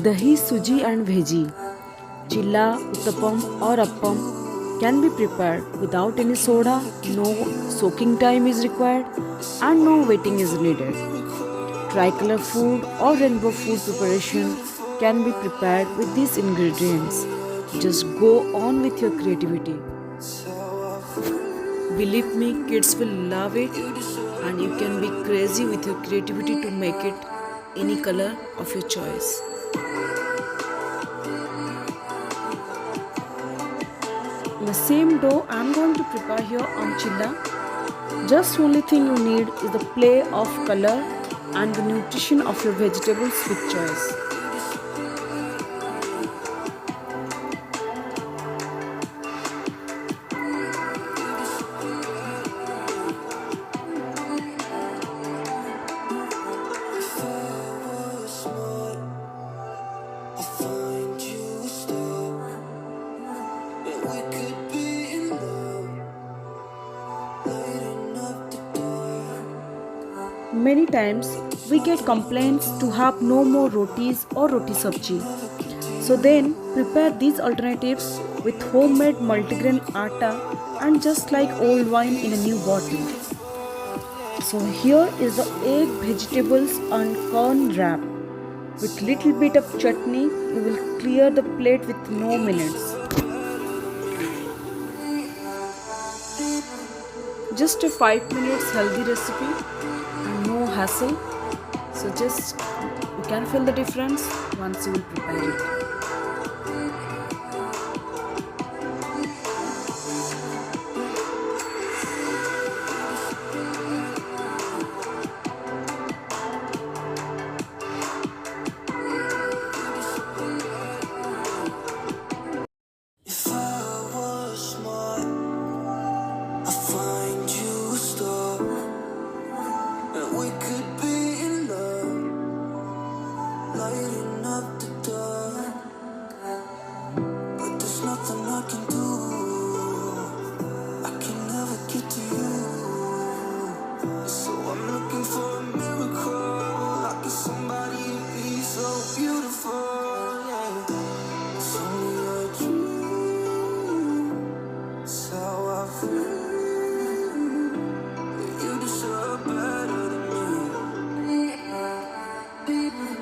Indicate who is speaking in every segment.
Speaker 1: Dahi, suji and veggie, chilla, uttapam or appam can be prepared without any soda, no soaking time is required and no waiting is needed. Tricolor food or rainbow food preparation can be prepared with these ingredients. Just go on with your creativity. Believe me, kids will love it and you can be crazy with your creativity to make it any color of your choice. In the same dough I am going to prepare here on chilla. Just only thing you need is the play of color and the nutrition of your vegetables with choice. Many times we get complaints to have no more rotis or roti sabji. So then prepare these alternatives with homemade multigrain atta and just like old wine in a new bottle. So here is the egg, vegetables and corn wrap. With little bit of chutney, you will clear the plate with no minutes. Just a 5 minutes healthy recipe and no hassle. So just you can feel the difference once you will prepare it.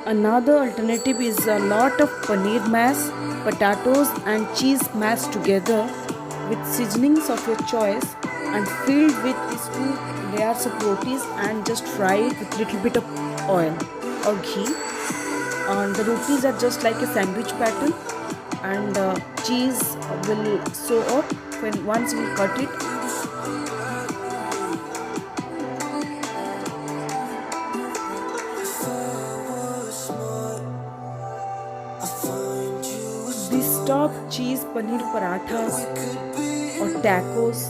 Speaker 1: Another alternative is a lot of paneer mash, potatoes and cheese mashed together with seasonings of your choice and filled with these 2 layers of rotis and just fry it with little bit of oil or ghee. And the rotis are just like a sandwich pattern and cheese will sew up when once we cut it. These stuffed cheese paneer parathas or tacos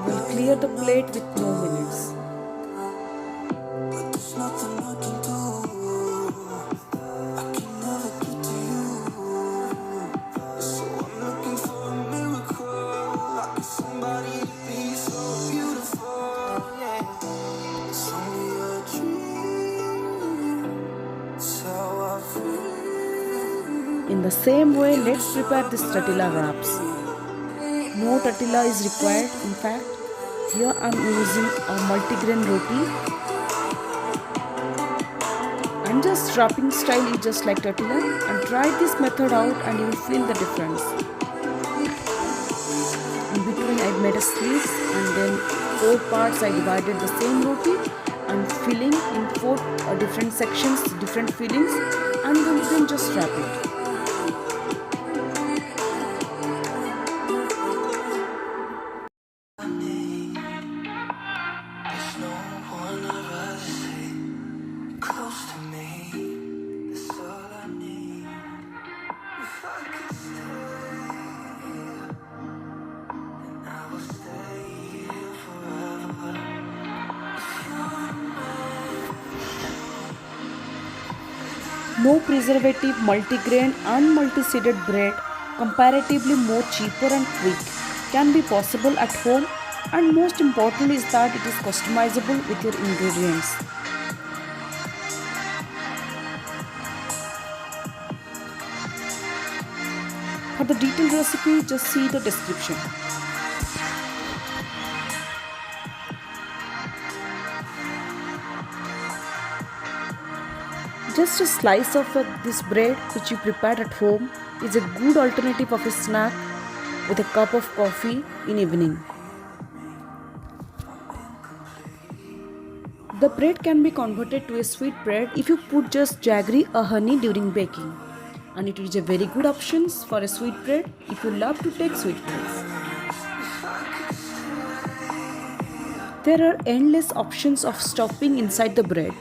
Speaker 1: will clear the plate with no minutes. In the same way, let's prepare this tortilla wraps. No tortilla is required. In fact, here I am using a multigrain roti. And just wrapping style is just like tortilla. And try this method out and you will feel the difference. In between I made a sleeves and then 4 parts I divided the same roti and filling in 4 different sections, different fillings, and then just wrap it. No preservative, multigrain and multi-seeded bread, comparatively more cheaper and quick, can be possible at home, and most important is that it is customizable with your ingredients. For the detailed recipe, just see the description. Just a slice of this bread which you prepared at home is a good alternative of a snack with a cup of coffee in evening. The bread can be converted to a sweet bread if you put just jaggery or honey during baking. And it is a very good option for a sweet bread if you love to take sweet breads. There are endless options of stuffing inside the bread,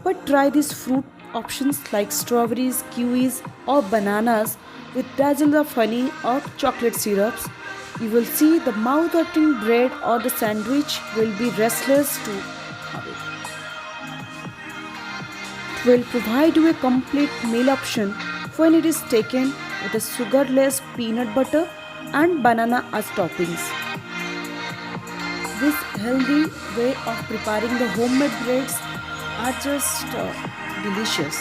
Speaker 1: but try these fruit options like strawberries, kiwis, or bananas with dazzle of honey or chocolate syrups. You will see the mouth-watering bread or the sandwich will be restless to have it. It will provide you a complete meal option when it is taken with a sugarless peanut butter and banana as toppings. This healthy way of preparing the homemade breads are just delicious.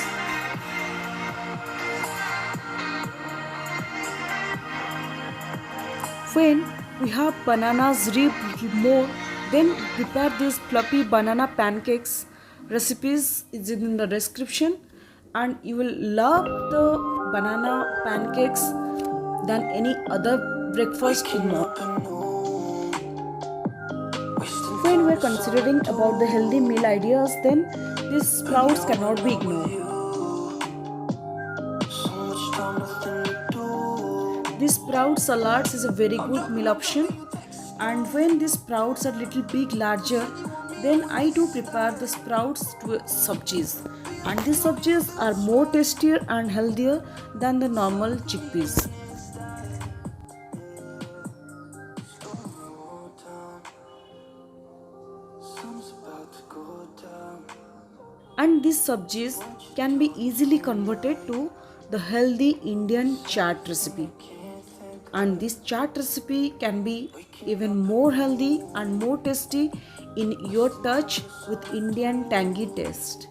Speaker 1: When we have bananas ripped little more, then prepare these fluffy banana pancakes. Recipes is in the description, and you will love the banana pancakes than any other breakfast in morning. When we are considering about the healthy meal ideas, then these sprouts cannot be ignored. This sprout salads is a very good meal option, and when these sprouts are little bit larger, then I do prepare the sprouts to sabjis, and these sabjis are more tastier and healthier than the normal chickpeas. And these sabjis can be easily converted to the healthy Indian chaat recipe. And this chaat recipe can be even more healthy and more tasty in your touch with Indian tangy taste.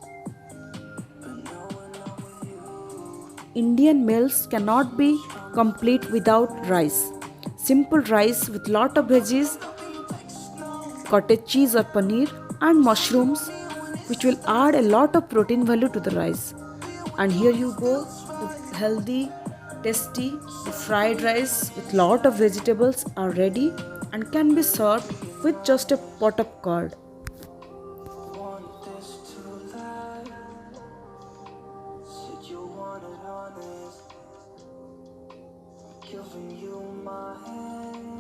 Speaker 1: Indian meals cannot be complete without rice. Simple rice with lot of veggies, cottage cheese or paneer, and mushrooms, which will add a lot of protein value to the rice. And here you go, the healthy, tasty fried rice with lot of vegetables are ready and can be served with just a pot of curd.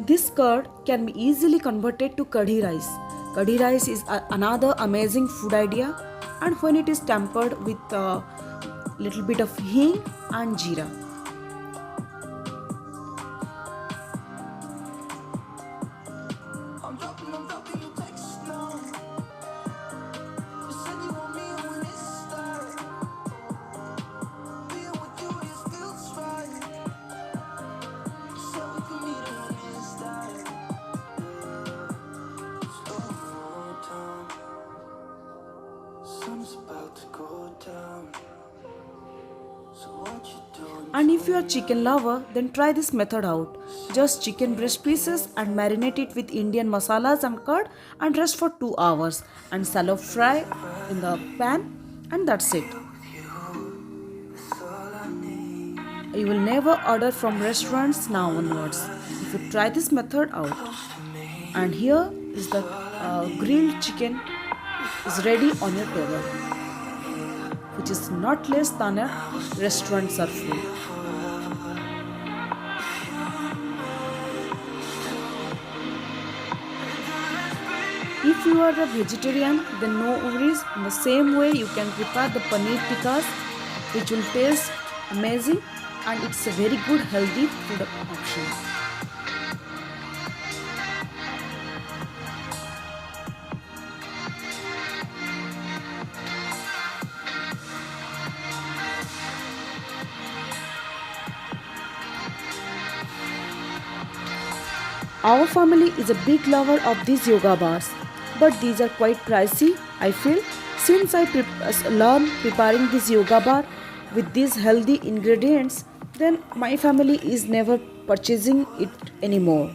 Speaker 1: This curd can be easily converted to kadhi rice. Kadhi rice is another amazing food idea, and when it is tempered with a little bit of hing and jeera. And if you are chicken lover, then try this method out. Just chicken breast pieces and marinate it with Indian masalas and curd and rest for 2 hours and shallow fry in the pan, and that's it. You will never order from restaurants now onwards if you try this method out. And here is the grilled chicken is ready on your table, which is not less than a restaurant serve food. If you are a vegetarian, then no worries. In the same way, you can prepare the paneer tikkas, which will taste amazing, and it's a very good healthy food option. Our family is a big lover of these yoga bars, but these are quite pricey, I feel. Since I learned preparing this yoga bar with these healthy ingredients, then my family is never purchasing it anymore.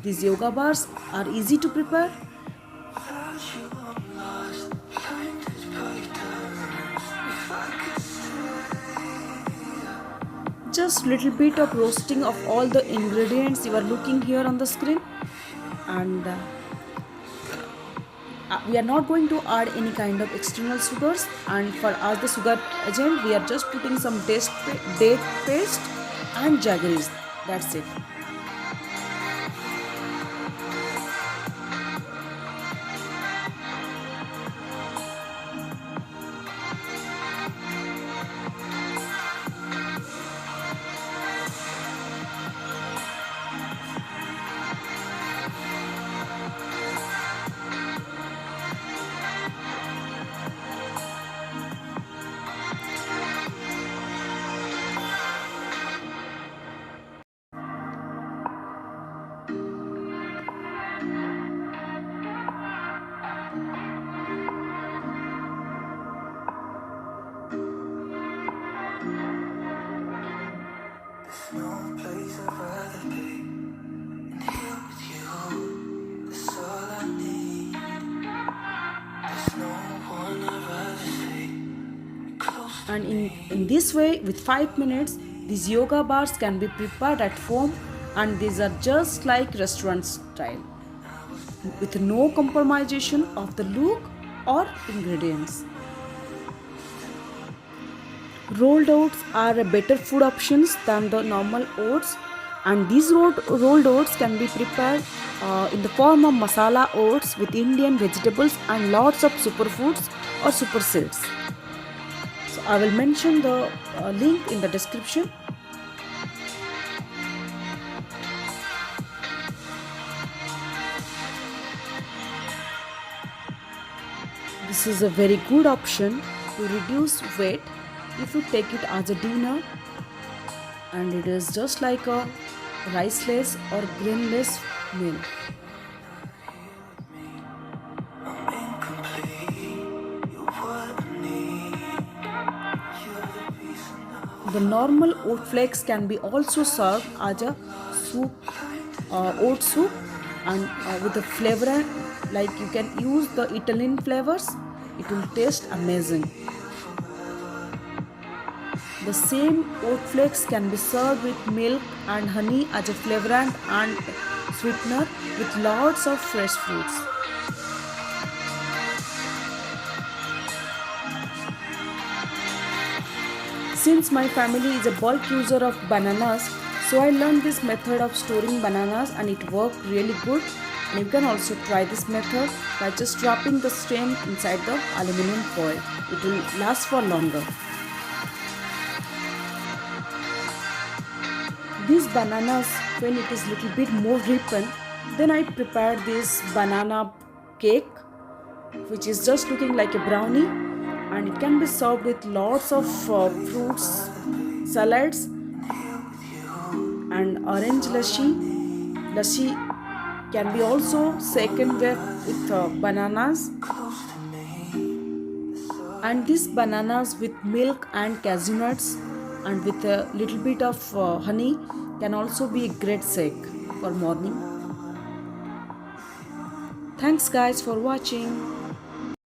Speaker 1: These yoga bars are easy to prepare. Just little bit of roasting of all the ingredients you are looking here on the screen, and we are not going to add any kind of external sugars, and for us the sugar agent we are just putting some date paste and jaggeries. That's it.
Speaker 2: No place I'd rather be. And here with you, that's all I need. There's no one I'd rather see. Close to
Speaker 1: And in this way, with 5 minutes, these yoga bars can be prepared at home, and these are just like restaurant style, with no compromisation of the look or ingredients. Rolled oats are a better food options than the normal oats, and these rolled oats can be prepared in the form of masala oats with Indian vegetables and lots of superfoods or super seeds. So I will mention the link in the description. This is a very good option to reduce weight if you take it as a dinner, and it is just like a riceless or grainless meal.
Speaker 2: I'm incomplete. You're what I need. You're the peace enough.
Speaker 1: The normal oat flakes can be also served as a soup, oat soup, and with the flavor, like you can use the Italian flavors. It will taste amazing. The same oat flakes can be served with milk and honey as a flavorant and sweetener with lots of fresh fruits. Since my family is a bulk user of bananas, so I learned this method of storing bananas and it worked really good. And you can also try this method by just dropping the stem inside the aluminum foil. It will last for longer. These bananas, when it is little bit more ripened, then I prepared this banana cake, which is just looking like a brownie, and it can be served with lots of fruits, salads, and orange lassi. Lassi can be also shaken with bananas, and these bananas with milk and cashew nuts and with a little bit of honey can also be a great shake for morning. Thanks guys for watching.